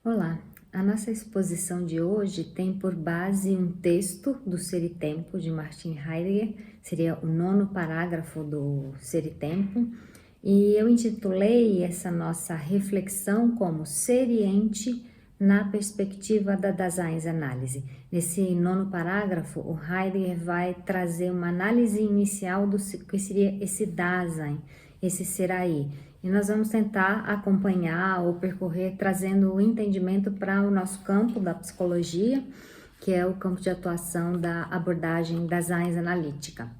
Olá, a nossa exposição de hoje tem por base um texto do Ser e Tempo de Martin Heidegger, seria o 9º parágrafo do Ser e Tempo, e eu intitulei essa nossa reflexão como Ser e Ente na perspectiva da Daseinsanálise. Nesse 9º parágrafo, o Heidegger vai trazer uma análise inicial do que seria esse Dasein, esse ser aí. E nós vamos tentar acompanhar ou percorrer trazendo o entendimento para o nosso campo da psicologia, que é o campo de atuação da abordagem Dasein analítica.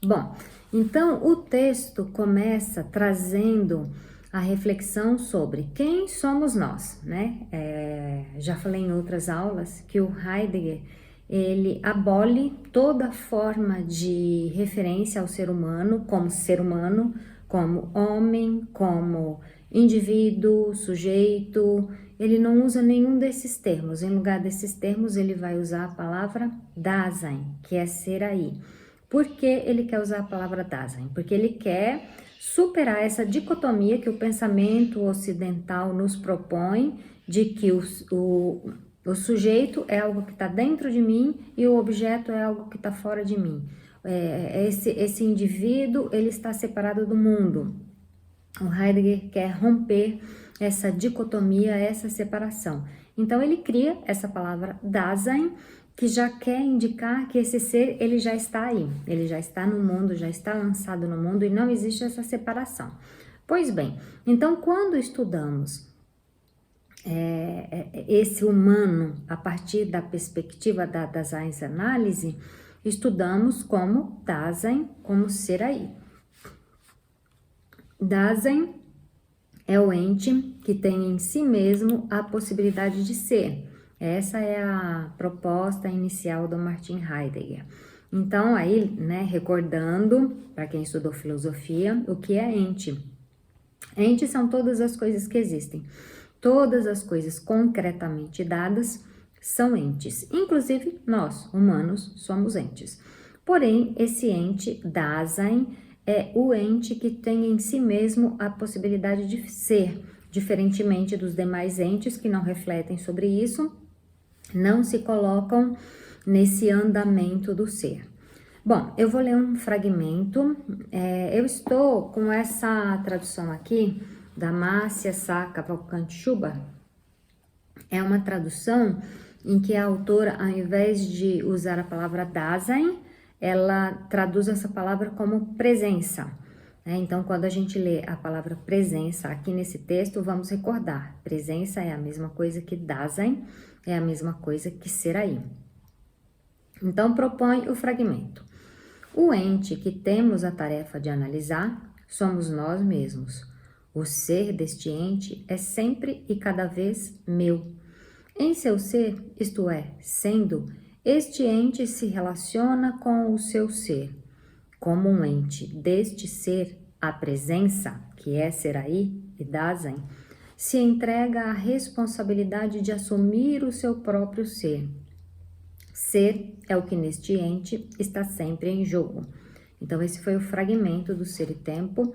Bom, então o texto começa trazendo a reflexão sobre quem somos nós, né? Já falei em outras aulas que o Heidegger, ele abole toda forma de referência ao ser humano, como homem, como indivíduo, sujeito. Ele não usa nenhum desses termos. Em lugar desses termos, ele vai usar a palavra Dasein, que é ser aí. Por que ele quer usar a palavra Dasein? Porque ele quer superar essa dicotomia que o pensamento ocidental nos propõe de que o sujeito é algo que está dentro de mim e o objeto é algo que está fora de mim. Esse indivíduo, ele está separado do mundo. O Heidegger quer romper essa dicotomia, essa separação. Então ele cria essa palavra Dasein, que já quer indicar que esse ser, ele já está aí, ele já está no mundo, já está lançado no mundo e não existe essa separação. Pois bem, então quando estudamos esse humano a partir da perspectiva da Daseinsanálise, estudamos como Dasein, como ser aí. Dasein é o ente que tem em si mesmo a possibilidade de ser. Essa é a proposta inicial do Martin Heidegger. Então, aí, né, recordando, para quem estudou filosofia, o que é ente? Ente são todas as coisas que existem. Todas as coisas concretamente dadas são entes. Inclusive, nós, humanos, somos entes. Porém, esse ente, Dasein, é o ente que tem em si mesmo a possibilidade de ser, diferentemente dos demais entes que não refletem sobre isso, não se colocam nesse andamento do ser. Bom, eu vou ler um fragmento. Eu estou com essa tradução aqui da Márcia Sá Cavalcante-Schuber. É uma tradução em que a autora, ao invés de usar a palavra Dasein, ela traduz essa palavra como presença. Então, quando a gente lê a palavra presença aqui nesse texto, vamos recordar. Presença é a mesma coisa que Dasein, é a mesma coisa que ser aí. Então, propõe o fragmento. O ente que temos a tarefa de analisar somos nós mesmos. O ser deste ente é sempre e cada vez meu. Em seu ser, isto é, sendo, este ente se relaciona com o seu ser. Como um ente deste ser, a presença, que é ser aí e Dasein, se entrega à responsabilidade de assumir o seu próprio ser. Ser é o que neste ente está sempre em jogo. Então, esse foi o fragmento do Ser e Tempo.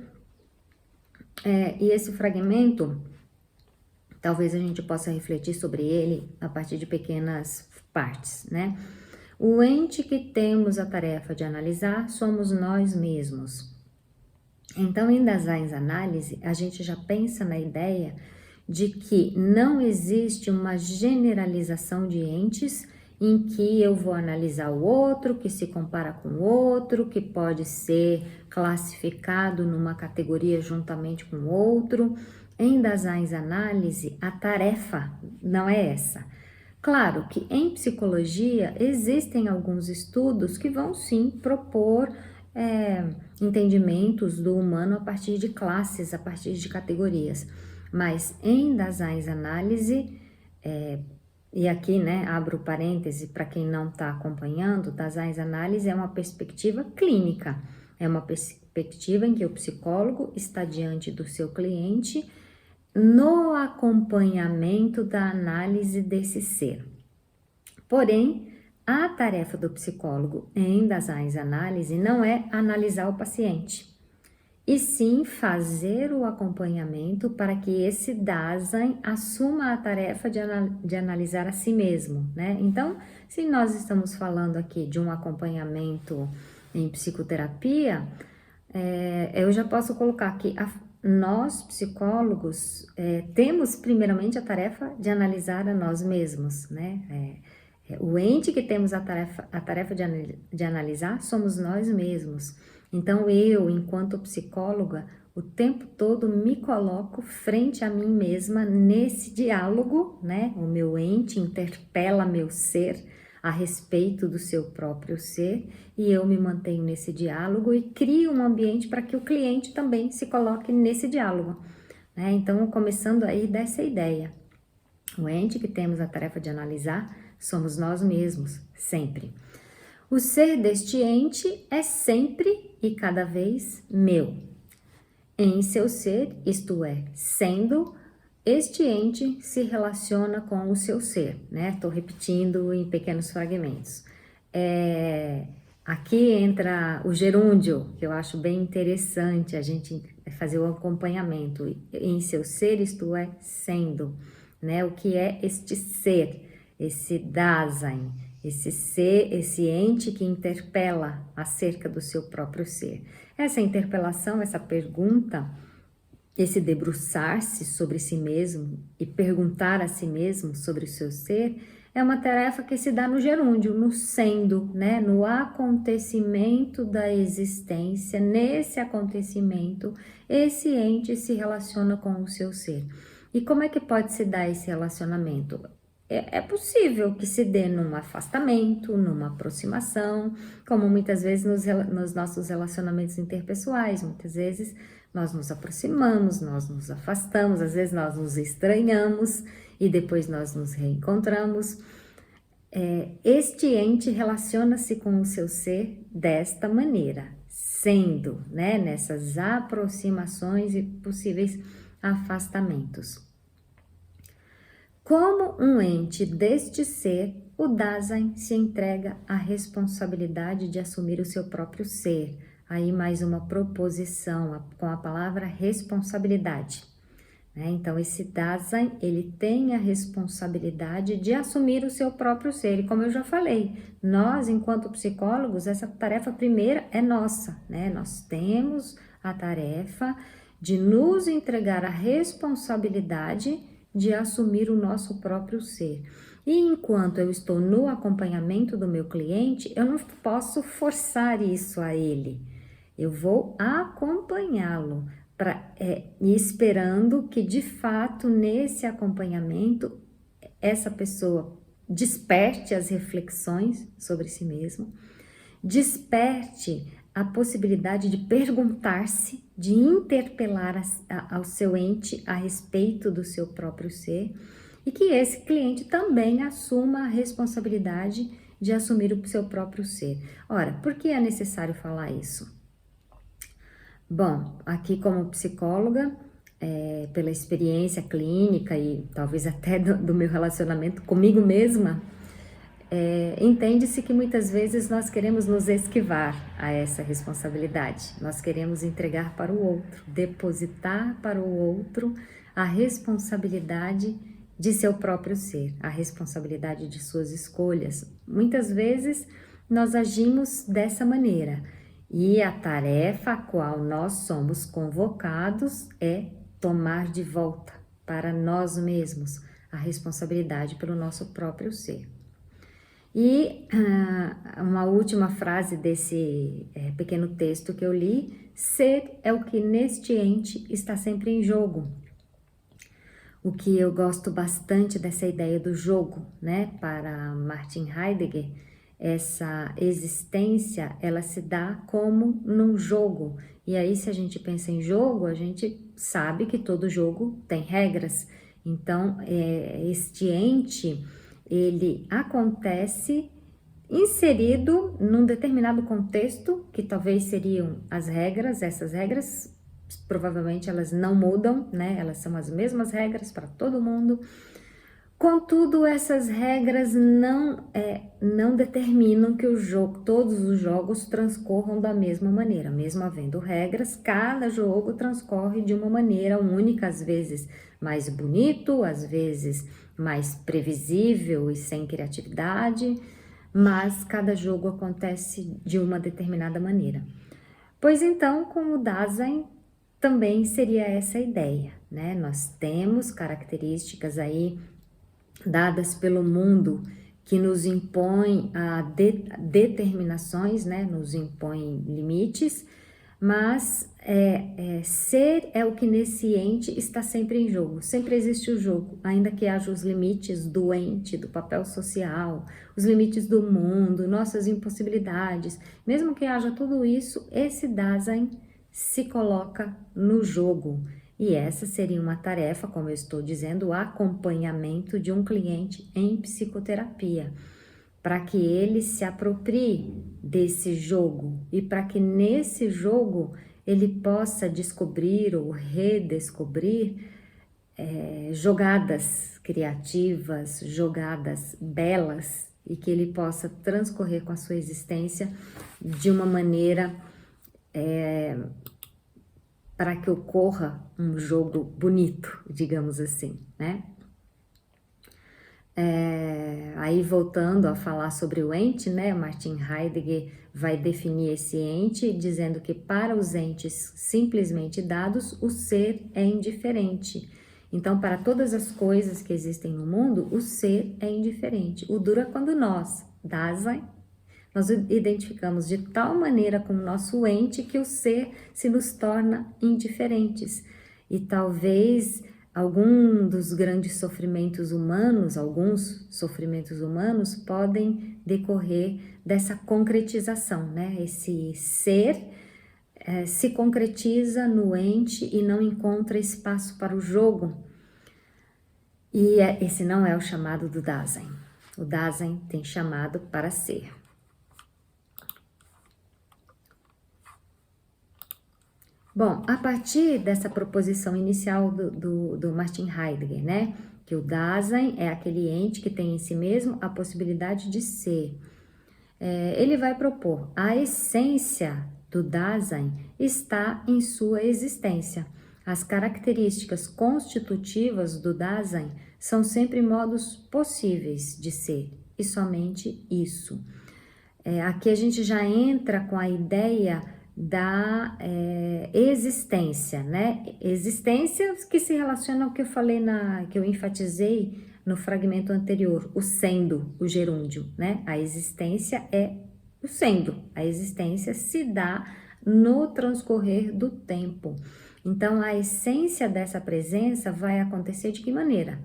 E esse fragmento, talvez a gente possa refletir sobre ele a partir de pequenas partes, né? O ente que temos a tarefa de analisar somos nós mesmos. Então, em Daseinsanálise, a gente já pensa na ideia de que não existe uma generalização de entes em que eu vou analisar o outro, que se compara com o outro, que pode ser classificado numa categoria juntamente com o outro. Em Daseinsanálise, a tarefa não é essa. Claro que em psicologia existem alguns estudos que vão sim propor entendimentos do humano a partir de classes, a partir de categorias. Mas em Daseinsanálise, e aqui, né, abro parêntese para quem não está acompanhando, Daseinsanálise é uma perspectiva clínica, é uma perspectiva em que o psicólogo está diante do seu cliente no acompanhamento da análise desse ser. Porém, a tarefa do psicólogo em Daseinsanálise não é analisar o paciente. e sim fazer o acompanhamento para que esse Dasein assuma a tarefa de analisar a si mesmo, né? Então, se nós estamos falando aqui de um acompanhamento em psicoterapia, eu já posso colocar que nós, psicólogos, temos primeiramente a tarefa de analisar a nós mesmos, né? O ente que temos a tarefa de analisar somos nós mesmos. Então, eu, enquanto psicóloga, o tempo todo me coloco frente a mim mesma nesse diálogo, né? O meu ente interpela meu ser a respeito do seu próprio ser e eu me mantenho nesse diálogo e crio um ambiente para que o cliente também se coloque nesse diálogo, né? Então, começando aí dessa ideia. O ente que temos a tarefa de analisar somos nós mesmos, sempre. O ser deste ente é sempre e cada vez meu. Em seu ser, isto é, sendo, este ente se relaciona com o seu ser, né? Estou repetindo em pequenos fragmentos. Aqui entra o gerúndio, que eu acho bem interessante a gente fazer o acompanhamento. Em seu ser, isto é, sendo, né? O que é este ser, esse Dasein, esse ser, esse ente que interpela acerca do seu próprio ser. Essa interpelação, essa pergunta, esse debruçar-se sobre si mesmo e perguntar a si mesmo sobre o seu ser, é uma tarefa que se dá no gerúndio, no sendo, né? No acontecimento da existência. Nesse acontecimento, esse ente se relaciona com o seu ser. E como é que pode se dar esse relacionamento? É possível que se dê num afastamento, numa aproximação, como muitas vezes nos nossos relacionamentos interpessoais. Muitas vezes nós nos aproximamos, nós nos afastamos, às vezes nós nos estranhamos e depois nós nos reencontramos. Este ente relaciona-se com o seu ser desta maneira, sendo, né, nessas aproximações e possíveis afastamentos. Como um ente deste ser, o Dasein se entrega à responsabilidade de assumir o seu próprio ser. Aí mais uma proposição com a palavra responsabilidade, né? Então, esse Dasein, ele tem a responsabilidade de assumir o seu próprio ser. E como eu já falei, nós, enquanto psicólogos, essa tarefa primeira é nossa, né? Nós temos a tarefa de nos entregar a responsabilidade de assumir o nosso próprio ser. E enquanto eu estou no acompanhamento do meu cliente, eu não posso forçar isso a ele. Eu vou acompanhá-lo esperando que de fato nesse acompanhamento essa pessoa desperte as reflexões sobre si mesmo, desperte a possibilidade de perguntar-se, de interpelar ao seu ente a respeito do seu próprio ser e que esse cliente também assuma a responsabilidade de assumir o seu próprio ser. Ora, por que é necessário falar isso? Bom, aqui como psicóloga, pela experiência clínica e talvez até do meu relacionamento comigo mesma, entende-se que muitas vezes nós queremos nos esquivar a essa responsabilidade. Nós queremos entregar para o outro, depositar para o outro a responsabilidade de seu próprio ser, a responsabilidade de suas escolhas. Muitas vezes nós agimos dessa maneira e a tarefa a qual nós somos convocados é tomar de volta para nós mesmos a responsabilidade pelo nosso próprio ser. E uma última frase desse pequeno texto que eu li: ser é o que neste ente está sempre em jogo. O que eu gosto bastante dessa ideia do jogo, né? Para Martin Heidegger, essa existência, ela se dá como num jogo. E aí, se a gente pensa em jogo, a gente sabe que todo jogo tem regras. Então, este ente, ele acontece inserido num determinado contexto, que talvez seriam as regras. Essas regras, provavelmente, elas não mudam, né? Elas são as mesmas regras para todo mundo, Contudo, essas regras não determinam que todos os jogos transcorram da mesma maneira. Mesmo havendo regras, cada jogo transcorre de uma maneira única, às vezes mais bonito, às vezes mais previsível e sem criatividade, mas cada jogo acontece de uma determinada maneira. Pois então, com o Dasein, também seria essa a ideia, né? Nós temos características aí dadas pelo mundo que nos impõem determinações, né? Nos impõem limites, mas ser é o que nesse ente está sempre em jogo, sempre existe o jogo, ainda que haja os limites do ente, do papel social, os limites do mundo, nossas impossibilidades, mesmo que haja tudo isso, esse Dasein se coloca no jogo. E essa seria uma tarefa, como eu estou dizendo, o acompanhamento de um cliente em psicoterapia, para que ele se aproprie desse jogo e para que nesse jogo ele possa descobrir ou redescobrir jogadas criativas, jogadas belas e que ele possa transcorrer com a sua existência de uma maneira para que ocorra um jogo bonito, digamos assim, né? Aí voltando a falar sobre o ente, né? Martin Heidegger vai definir esse ente dizendo que para os entes simplesmente dados, o ser é indiferente. Então, para todas as coisas que existem no mundo, o ser é indiferente. O duro é quando nós, Dasein, nós identificamos de tal maneira com o nosso ente que o ser se nos torna indiferentes. E talvez alguns sofrimentos humanos podem decorrer dessa concretização, né? Esse ser se concretiza no ente e não encontra espaço para o jogo. E esse não é o chamado do Dasein. O Dasein tem chamado para ser. Bom, a partir dessa proposição inicial do Martin Heidegger, né? Que o Dasein é aquele ente que tem em si mesmo a possibilidade de ser. Ele vai propor a essência do Dasein está em sua existência. As características constitutivas do Dasein são sempre modos possíveis de ser, e somente isso. Aqui a gente já entra com a ideia da existência, né? Existência que se relaciona ao que eu falei, que eu enfatizei no fragmento anterior, o sendo, o gerúndio, né? A existência é o sendo, a existência se dá no transcorrer do tempo. Então, a essência dessa presença vai acontecer de que maneira?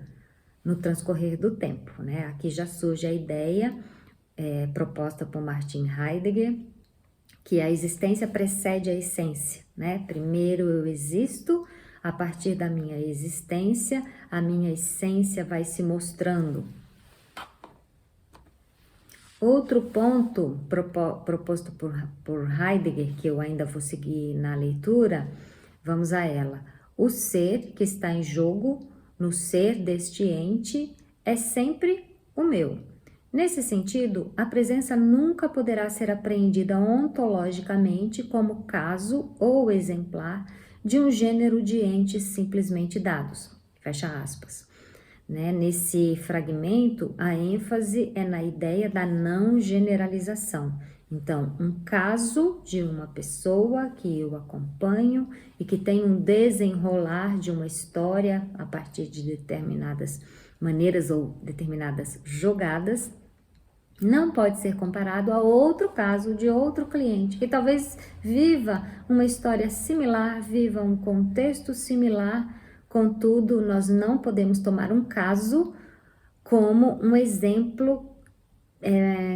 No transcorrer do tempo, né? Aqui já surge a ideia proposta por Martin Heidegger, que a existência precede a essência, né? Primeiro eu existo, a partir da minha existência, a minha essência vai se mostrando. Outro ponto proposto por Heidegger, que eu ainda vou seguir na leitura, vamos a ela. O ser que está em jogo no ser deste ente é sempre o meu. Nesse sentido, a presença nunca poderá ser apreendida ontologicamente como caso ou exemplar de um gênero de entes simplesmente dados. Fecha aspas. Né? Nesse fragmento, a ênfase é na ideia da não generalização. Então, um caso de uma pessoa que eu acompanho e que tem um desenrolar de uma história a partir de determinadas maneiras ou determinadas jogadas, não pode ser comparado a outro caso de outro cliente que talvez viva uma história similar, viva um contexto similar. Contudo, nós não podemos tomar um caso como um exemplo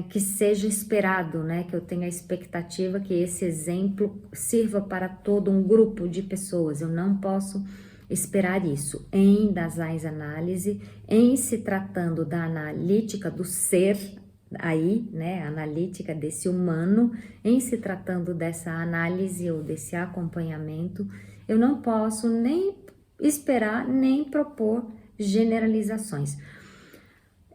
que seja esperado, né? Que eu tenha a expectativa que esse exemplo sirva para todo um grupo de pessoas. Eu não posso esperar isso. Em Daseinsanalyse, em se tratando da analítica do ser, aí, né, analítica desse humano, em se tratando dessa análise ou desse acompanhamento, eu não posso nem esperar, nem propor generalizações.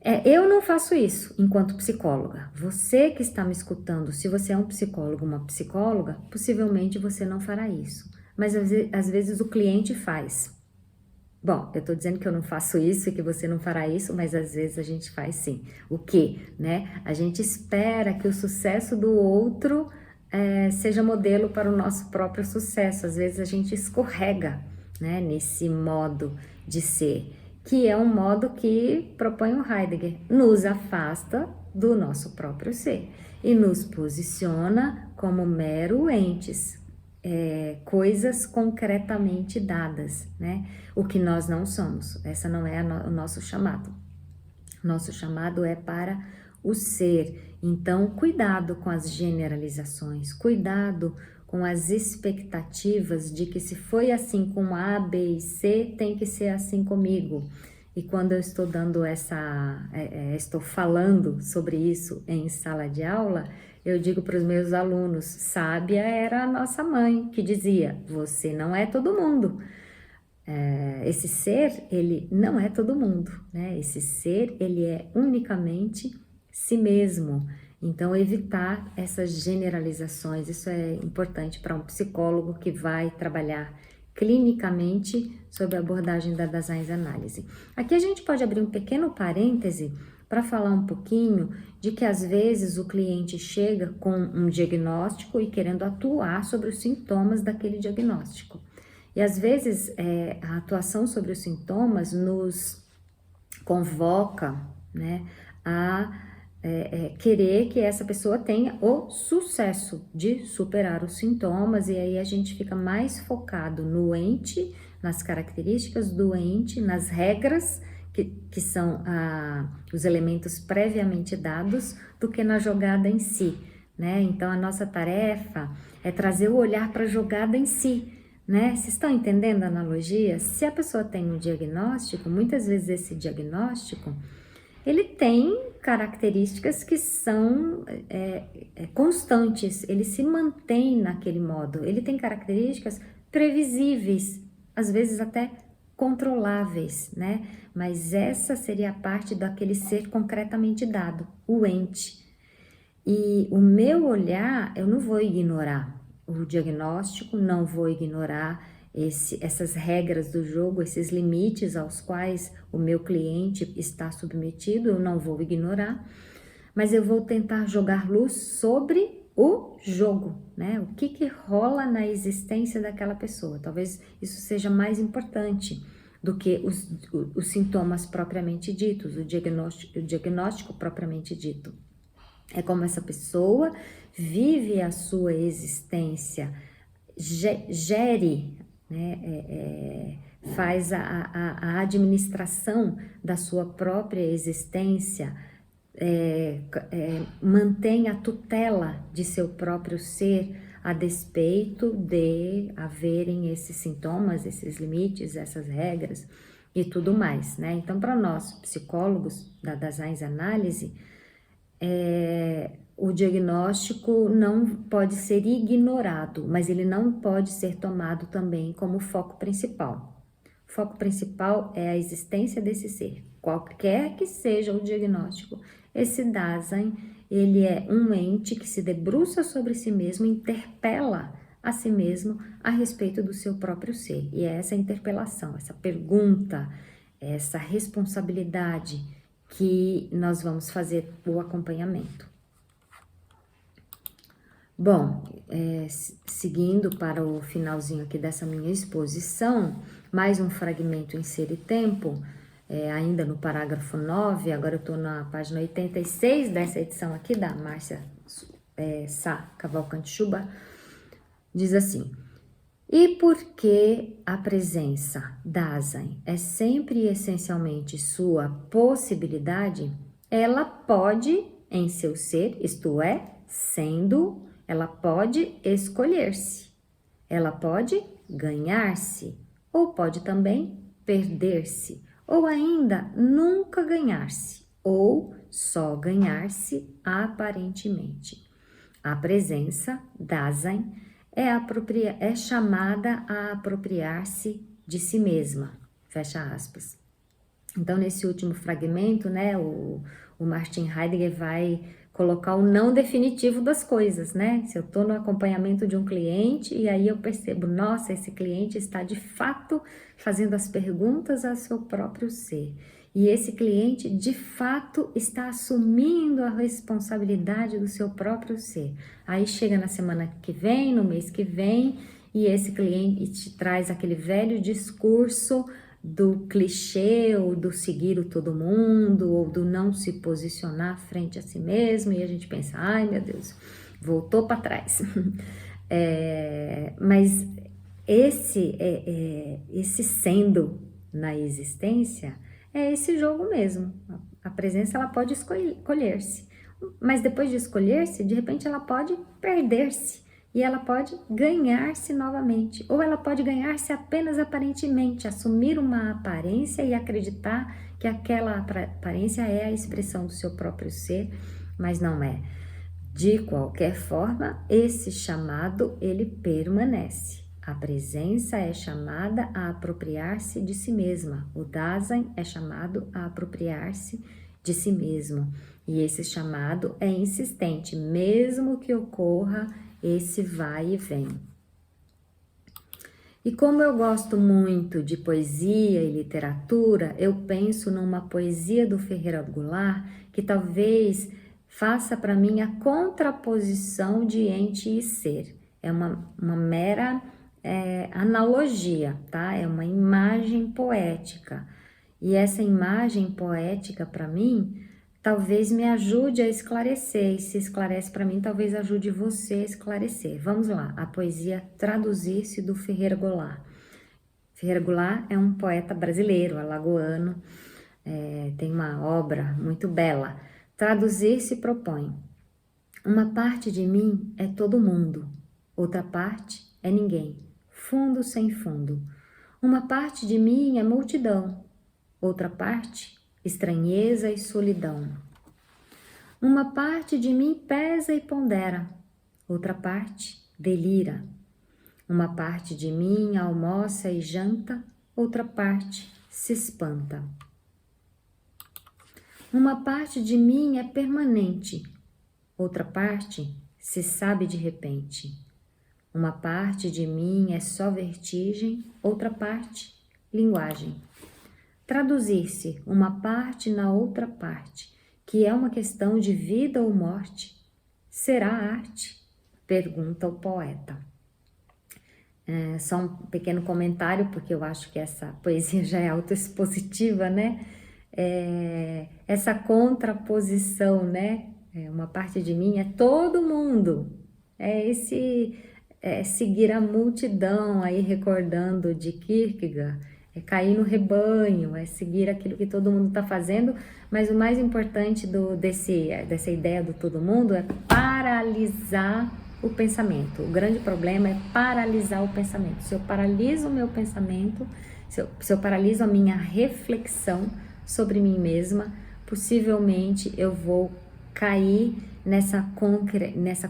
Eu não faço isso enquanto psicóloga. Você que está me escutando, se você é um psicólogo, uma psicóloga, possivelmente você não fará isso. Mas às vezes o cliente faz. Bom, eu tô dizendo que eu não faço isso e que você não fará isso, mas às vezes a gente faz sim. O quê? Né? A gente espera que o sucesso do outro seja modelo para o nosso próprio sucesso. Às vezes a gente escorrega, né, nesse modo de ser, que é um modo que propõe o Heidegger, nos afasta do nosso próprio ser e nos posiciona como mero entes, coisas concretamente dadas, né? O que nós não somos. Essa não é o nosso chamado. Nosso chamado é para o ser. Então, cuidado com as generalizações, cuidado com as expectativas de que se foi assim com A, B e C, tem que ser assim comigo. E quando eu estou dando estou falando sobre isso em sala de aula, eu digo para os meus alunos, sábia era a nossa mãe, que dizia, você não é todo mundo. Esse ser, ele não é todo mundo, né? Esse ser, ele é unicamente si mesmo. Então, evitar essas generalizações, isso é importante para um psicólogo que vai trabalhar clinicamente sobre a abordagem da Daseins Análise. Aqui a gente pode abrir um pequeno parêntese para falar um pouquinho de que às vezes o cliente chega com um diagnóstico e querendo atuar sobre os sintomas daquele diagnóstico. E às vezes a atuação sobre os sintomas nos convoca, né, a querer que essa pessoa tenha o sucesso de superar os sintomas, e aí a gente fica mais focado no ente, nas características do ente, nas regras que são os elementos previamente dados, do que na jogada em si, né? Então a nossa tarefa é trazer o olhar para a jogada em si, né? Vocês estão entendendo a analogia? Se a pessoa tem um diagnóstico, muitas vezes esse diagnóstico, ele tem características que são constantes, ele se mantém naquele modo, ele tem características previsíveis, às vezes até controláveis, né? Mas essa seria a parte daquele ser concretamente dado, o ente. E o meu olhar, eu não vou ignorar o diagnóstico, não vou ignorar essas regras do jogo, esses limites aos quais o meu cliente está submetido, eu não vou ignorar, mas eu vou tentar jogar luz sobre o jogo, né? O que rola na existência daquela pessoa. Talvez isso seja mais importante do que os sintomas propriamente ditos, o diagnóstico propriamente dito. É como essa pessoa vive a sua existência, gere, né, faz a administração da sua própria existência, mantém a tutela de seu próprio ser a despeito de haverem esses sintomas, esses limites, essas regras e tudo mais, né? Então, para nós, psicólogos da Daseins Análise, o diagnóstico não pode ser ignorado, mas ele não pode ser tomado também como foco principal. O foco principal é a existência desse ser. Qualquer que seja o diagnóstico, esse Dasein, ele é um ente que se debruça sobre si mesmo, interpela a si mesmo a respeito do seu próprio ser. E é essa interpelação, essa pergunta, essa responsabilidade que nós vamos fazer o acompanhamento. Bom, seguindo para o finalzinho aqui dessa minha exposição, mais um fragmento em Ser e Tempo, ainda no parágrafo 9, agora eu estou na página 86 dessa edição aqui da Márcia Sá Cavalcante Chuba, diz assim: e porque a presença Dasein é sempre e essencialmente sua possibilidade, ela pode, em seu ser, isto é, sendo, ela pode escolher-se, ela pode ganhar-se, ou pode também perder-se, ou ainda nunca ganhar-se, ou só ganhar-se aparentemente. A presença Dasein é chamada a apropriar-se de si mesma, fecha aspas. Então, nesse último fragmento, né, o Martin Heidegger vai colocar o não definitivo das coisas, né? Se eu estou no acompanhamento de um cliente e aí eu percebo, nossa, esse cliente está de fato fazendo as perguntas ao seu próprio ser. E esse cliente de fato está assumindo a responsabilidade do seu próprio ser. Aí chega na semana que vem, no mês que vem, e esse cliente te traz aquele velho discurso do clichê, ou do seguir o todo mundo, ou do não se posicionar frente a si mesmo, e a gente pensa, ai meu Deus, voltou para trás. Mas esse sendo na existência é esse jogo mesmo. A presença ela pode escolher-se, mas depois de escolher-se, de repente ela pode perder-se. E ela pode ganhar-se novamente, ou ela pode ganhar-se apenas aparentemente, assumir uma aparência e acreditar que aquela aparência é a expressão do seu próprio ser, mas não é. De qualquer forma, esse chamado, ele permanece. A presença é chamada a apropriar-se de si mesma. O Dasein é chamado a apropriar-se de si mesmo. E esse chamado é insistente, mesmo que ocorra esse vai e vem. E como eu gosto muito de poesia e literatura, eu penso numa poesia do Ferreira Goulart que talvez faça para mim a contraposição de ente e ser. É uma mera analogia, tá? É uma imagem poética. E essa imagem poética para mim talvez me ajude a esclarecer, e se esclarece para mim, talvez ajude você a esclarecer. Vamos lá, a poesia Traduzir-se do Ferreira Goulart. Ferreira Goulart é um poeta brasileiro, alagoano, tem uma obra muito bela. Traduzir-se propõe: uma parte de mim é todo mundo, outra parte é ninguém, fundo sem fundo. Uma parte de mim é multidão, outra parte estranheza e solidão. Uma parte de mim pesa e pondera, outra parte delira. Uma parte de mim almoça e janta, outra parte se espanta. Uma parte de mim é permanente, outra parte se sabe de repente. Uma parte de mim é só vertigem, outra parte linguagem. Traduzir-se uma parte na outra parte, que é uma questão de vida ou morte, será arte? Pergunta o poeta. Só um pequeno comentário, porque eu acho que essa poesia já é autoexpositiva, né? Essa contraposição, né? Uma parte de mim é todo mundo. Seguir a multidão, aí recordando de Kierkegaard, cair no rebanho, seguir aquilo que todo mundo está fazendo, mas o mais importante dessa ideia do todo mundo é paralisar o pensamento. O grande problema é paralisar o pensamento. Se eu paraliso o meu pensamento, se eu paraliso a minha reflexão sobre mim mesma, possivelmente eu vou cair nessa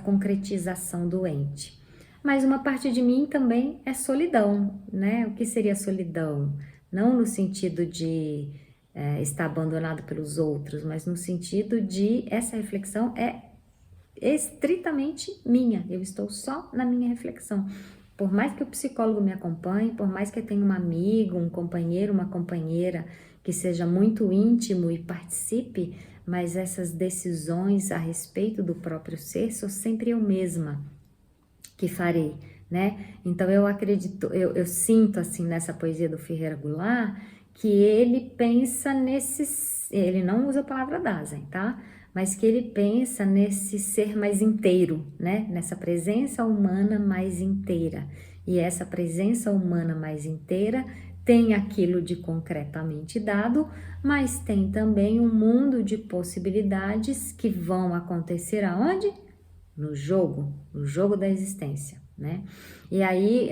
concretização doente. Mas uma parte de mim também é solidão, né? O que seria solidão? Não no sentido de estar abandonado pelos outros, mas no sentido de essa reflexão é estritamente minha. Eu estou só na minha reflexão. Por mais que o psicólogo me acompanhe, por mais que eu tenha um amigo, um companheiro, uma companheira que seja muito íntimo e participe, mas essas decisões a respeito do próprio ser sou sempre eu mesma que farei, né? Então eu acredito, eu sinto assim nessa poesia do Ferreira Goulart que ele pensa ele não usa a palavra Dasein, tá? Mas que ele pensa nesse ser mais inteiro, né? Nessa presença humana mais inteira. E essa presença humana mais inteira tem aquilo de concretamente dado, mas tem também um mundo de possibilidades que vão acontecer aonde? No jogo da existência, né? E aí,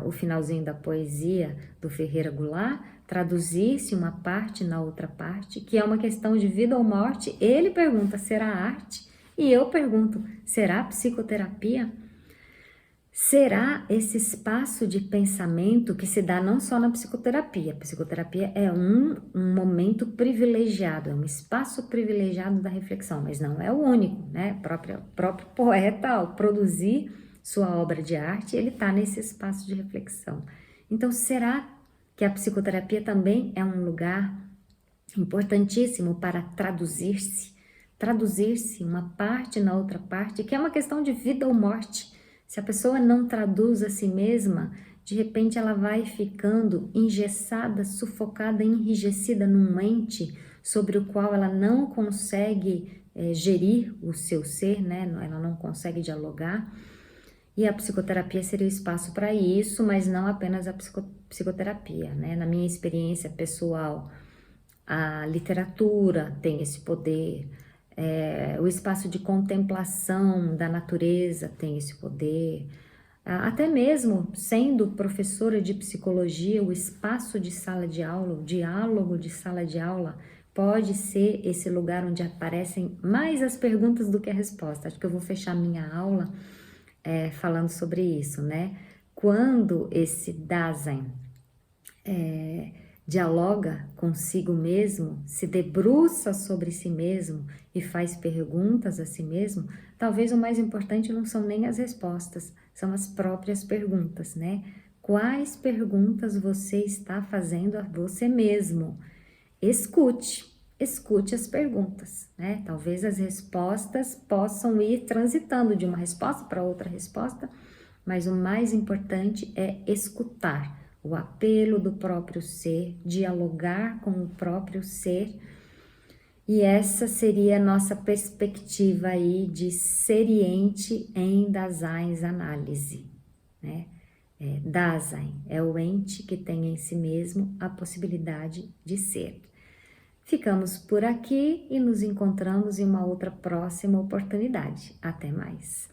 o finalzinho da poesia do Ferreira Goulart, traduzir-se uma parte na outra parte, que é uma questão de vida ou morte, ele pergunta, será arte? E eu pergunto, será psicoterapia? será esse espaço de pensamento que se dá não só na psicoterapia. A psicoterapia é um momento privilegiado, é um espaço privilegiado da reflexão, mas não é o único, né? O próprio poeta, ao produzir sua obra de arte, ele está nesse espaço de reflexão. Então, será que a psicoterapia também é um lugar importantíssimo para traduzir-se uma parte na outra parte, que é uma questão de vida ou morte. Se a pessoa não traduz a si mesma, de repente ela vai ficando engessada, sufocada, enrijecida num ente sobre o qual ela não consegue gerir o seu ser, né? Ela não consegue dialogar. E a psicoterapia seria o espaço para isso, mas não apenas a psicoterapia, né? Na minha experiência pessoal, a literatura tem esse poder, o espaço de contemplação da natureza tem esse poder, até mesmo sendo professora de psicologia, o espaço de sala de aula, o diálogo de sala de aula, pode ser esse lugar onde aparecem mais as perguntas do que a resposta. Acho que eu vou fechar minha aula falando sobre isso, né? Quando esse Dasein dialoga consigo mesmo, se debruça sobre si mesmo e faz perguntas a si mesmo, talvez o mais importante não são nem as respostas, são as próprias perguntas, né? Quais perguntas você está fazendo a você mesmo? Escute as perguntas, né? Talvez as respostas possam ir transitando de uma resposta para outra resposta, mas o mais importante é escutar o apelo do próprio ser, dialogar com o próprio ser, e essa seria a nossa perspectiva aí de seriente em Dasein análise, né? Dasein é o ente que tem em si mesmo a possibilidade de ser. Ficamos por aqui e nos encontramos em uma outra próxima oportunidade. Até mais!